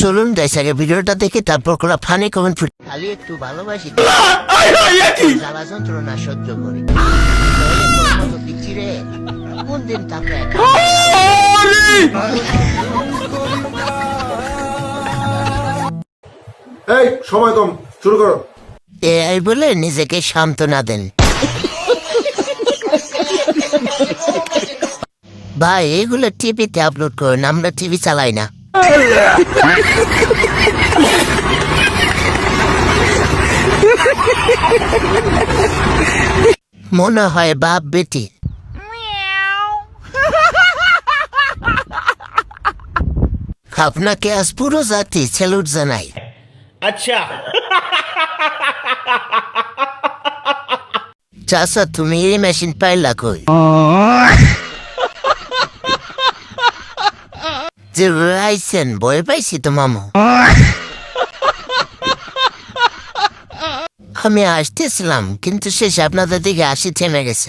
চলুন দেশাকে ভিডিওটা দেখে তারপর কোনো ফানি কমেন্ট খালি একটু ভালোবাসি জ্বালা যন্ত্রণা সহ্য করি দিচ্ছি রে কোন দিন তাকে এই সময় কম, শুরু করো। এআই বলে নিজেকে সান্ত্বনা দেন। ভাই এগুলো টিভিতে আপলোড করুন, আমরা টিভি চালাই না। মনে হয় বাপ বেটি। আপনাকে আজ পুরো জাতি স্যালুট জানাই। अच्छा চাচা তুমি এই মেশিন পাইলা কই? যে আইছেন ভয় পাইছি তো মামু। আমি আসতেছিলাম কিন্তু শেষে আপনাদের দিকে আসি থেমে গেছে।